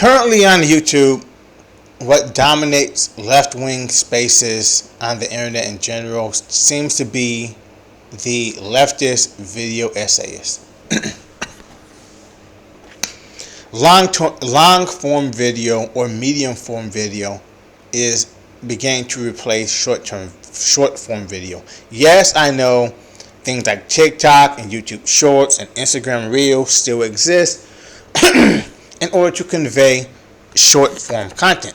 Currently on YouTube, what dominates left-wing spaces on the internet in general seems to be the leftist video essayist. Long form video or medium form video is beginning to replace short form video. Yes, I know things like TikTok and YouTube Shorts and Instagram Reels still exist in order to convey short form content.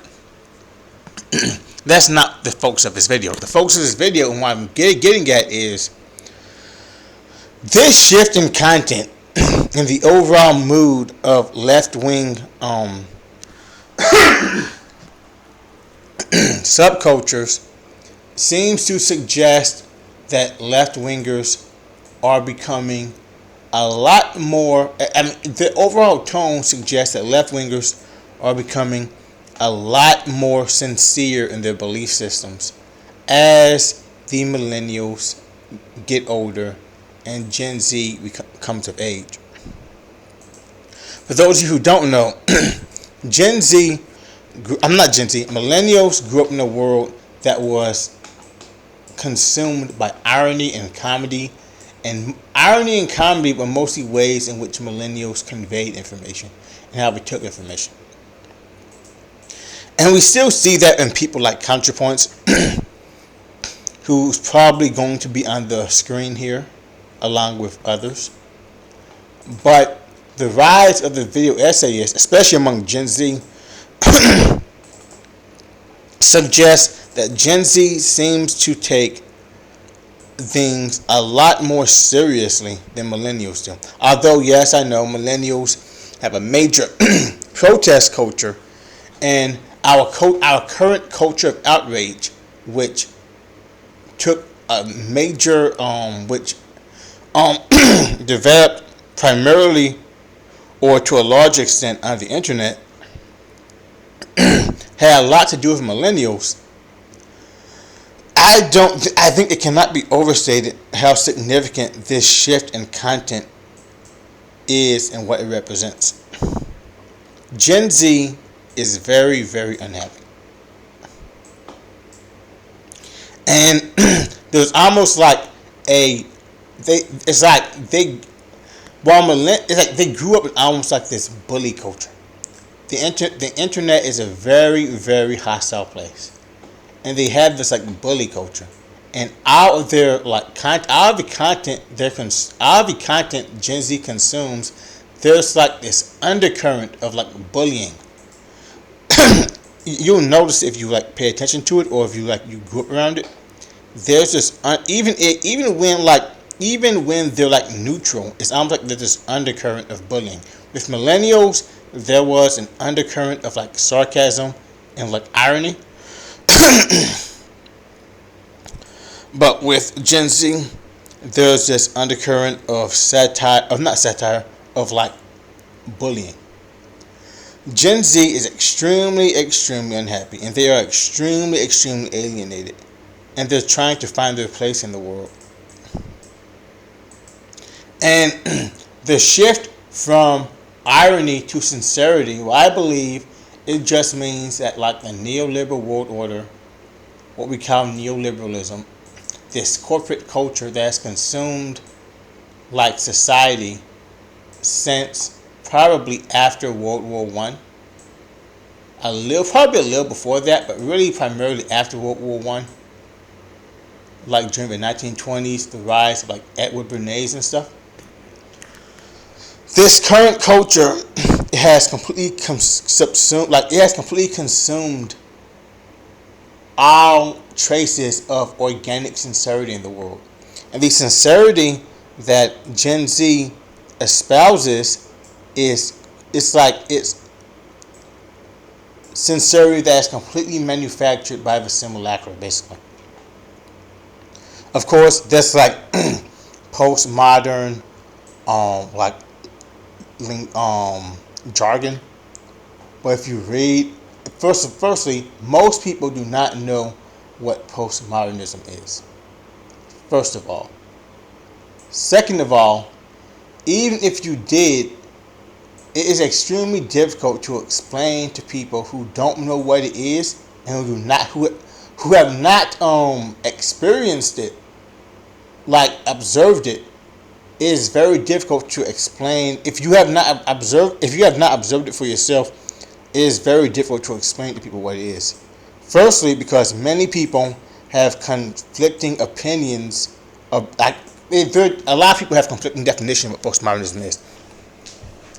That's not the focus of this video. The focus of this video and what I'm getting at is this shift in content and the overall mood of left-wing subcultures seems to suggest that left-wingers are becoming a lot more. The overall tone suggests that left-wingers are becoming a lot more sincere in their belief systems as the millennials get older and Gen Z comes of age. For those of you who don't know, millennials grew up in a world that was consumed by irony and comedy. And irony and comedy were mostly ways in which millennials conveyed information and how we took information. And we still see that in people like ContraPoints, who's probably going to be on the screen here, along with others. But the rise of the video essayist, especially among Gen Z, suggests that Gen Z seems to take things a lot more seriously than millennials do. Although, yes, I know millennials have a major protest culture, and our current culture of outrage, which took a major, developed primarily or to a large extent on the internet, had a lot to do with millennials. I think it cannot be overstated how significant this shift in content is and what it represents. Gen Z is very, very unhappy. And there's almost like they grew up in almost like this bully culture. The internet is a very, very hostile place, and they have this like bully culture. And out of the content Gen Z consumes, there's like this undercurrent of like bullying. You'll notice if you like pay attention to it, or if you grew up around it. There's this even when they're like neutral, it's almost like there's this undercurrent of bullying. With millennials, there was an undercurrent of like sarcasm and like irony. But with Gen Z, there's this undercurrent of of like bullying. Gen Z is extremely, extremely unhappy, and they are extremely, extremely alienated, and they're trying to find their place in the world. And the shift from irony to sincerity, well, I believe it just means that like the neoliberal world order, what we call neoliberalism, this corporate culture that's consumed like society since probably after World War I. Probably a little before that, but really primarily after World War I. Like during the 1920s, the rise of like Edward Bernays and stuff. This current culture has completely consumed all traces of organic sincerity in the world. And the sincerity that Gen Z espouses it's sincerity that is completely manufactured by the simulacra, basically. Of course, that's like postmodern, jargon. But if you read, firstly, most people do not know what postmodernism is. First of all. Second of all, even if you did, it is extremely difficult to explain to people who don't know what it is and who have not experienced it, like observed it. It is very difficult to explain if you have not observed it for yourself. It is very difficult to explain to people what it is. Firstly, because many people have conflicting opinions of a lot of people have conflicting definitions of what postmodernism is.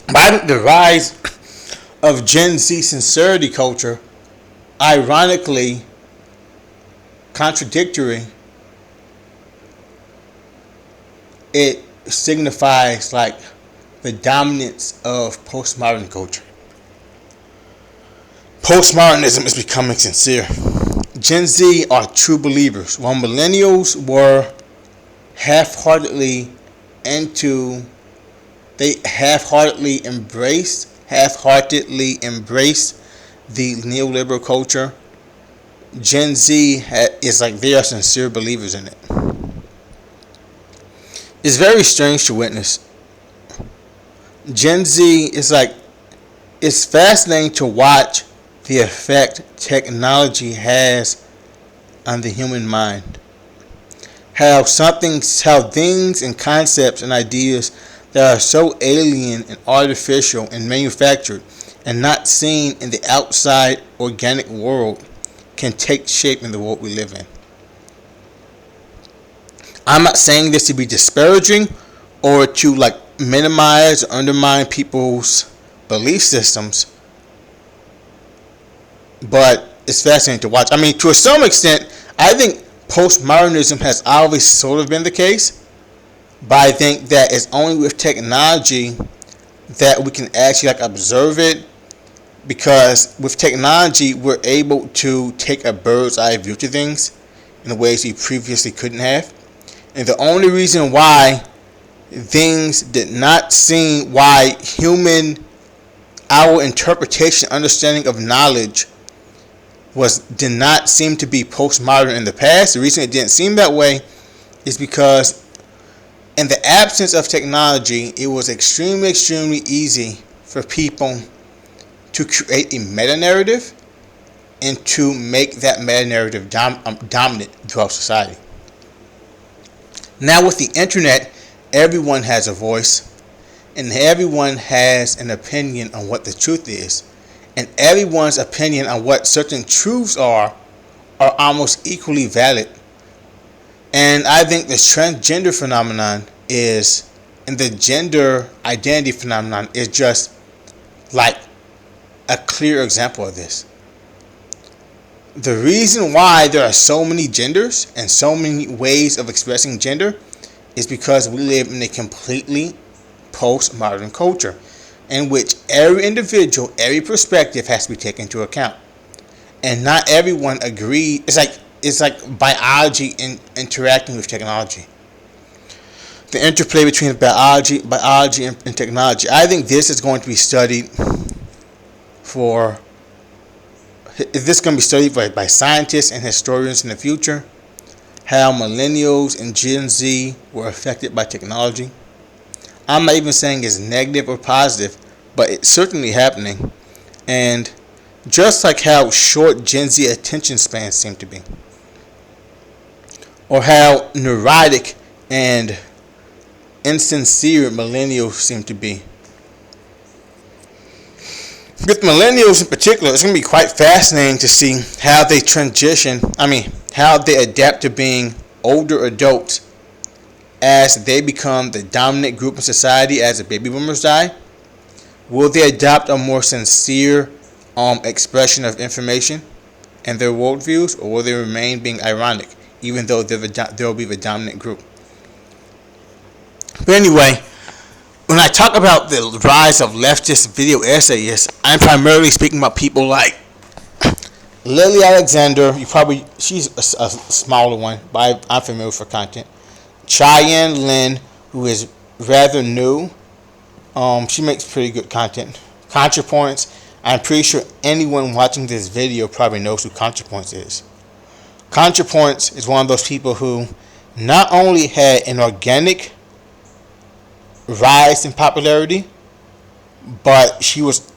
But I think the rise of Gen Z sincerity culture, ironically contradictory, it signifies like the dominance of postmodern culture. Postmodernism is becoming sincere. Gen Z are true believers, while millennials were half-heartedly embraced the neoliberal culture. Gen Z is like they are sincere believers in it. It's very strange to witness. Gen Z is like, it's fascinating to watch the effect technology has on the human mind. How things and concepts and ideas that are so alien and artificial and manufactured and not seen in the outside organic world can take shape in the world we live in. I'm not saying this to be disparaging or to like minimize or undermine people's belief systems, but it's fascinating to watch. I mean, to some extent, I think postmodernism has always sort of been the case, but I think that it's only with technology that we can actually like observe it, because with technology we're able to take a bird's eye view to things in ways we previously couldn't have. And the only reason why things did not seem, our interpretation, understanding of knowledge did not seem to be postmodern in the past, the reason it didn't seem that way is because in the absence of technology, it was extremely, extremely easy for people to create a meta-narrative and to make that meta-narrative dominant throughout society. Now with the internet, everyone has a voice and everyone has an opinion on what the truth is. And everyone's opinion on what certain truths are almost equally valid. And I think this transgender phenomenon and the gender identity phenomenon is just like a clear example of this. The reason why there are so many genders and so many ways of expressing gender is because we live in a completely postmodern culture in which every individual, every perspective has to be taken into account. And not everyone agrees. It's like biology interacting with technology. The interplay between biology and technology. I think this is going to be studied by scientists and historians in the future. How millennials and Gen Z were affected by technology. I'm not even saying it's negative or positive, but it's certainly happening. And just like how short Gen Z attention spans seem to be, or how neurotic and insincere millennials seem to be. With millennials in particular, it's going to be quite fascinating to see how they how they adapt to being older adults as they become the dominant group in society as the baby boomers die. Will they adopt a more sincere expression of information and their worldviews, or will they remain being ironic, even though they'll be the dominant group? But anyway, when I talk about the rise of leftist video essayists, I'm primarily speaking about people like Lily Alexander. She's a smaller one, but I'm familiar with her content. Cheyenne Lynn, who is rather new. She makes pretty good content. ContraPoints. I'm pretty sure anyone watching this video probably knows who ContraPoints is. ContraPoints is one of those people who not only had an organic rise in popularity, but she was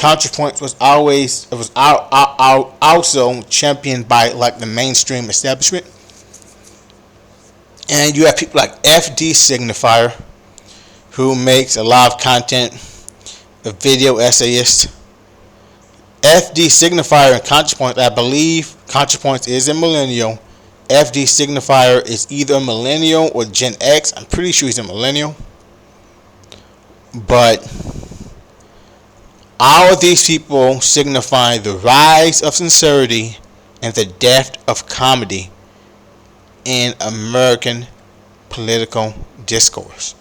ContraPoints was always it was also championed by like the mainstream establishment. And you have people like FD Signifier, who makes a lot of content, a video essayist. FD Signifier and ContraPoints, I believe ContraPoints is a millennial. FD Signifier is either a millennial or Gen X. I'm pretty sure he's a millennial. But all of these people signify the rise of sincerity and the death of comedy in American political discourse.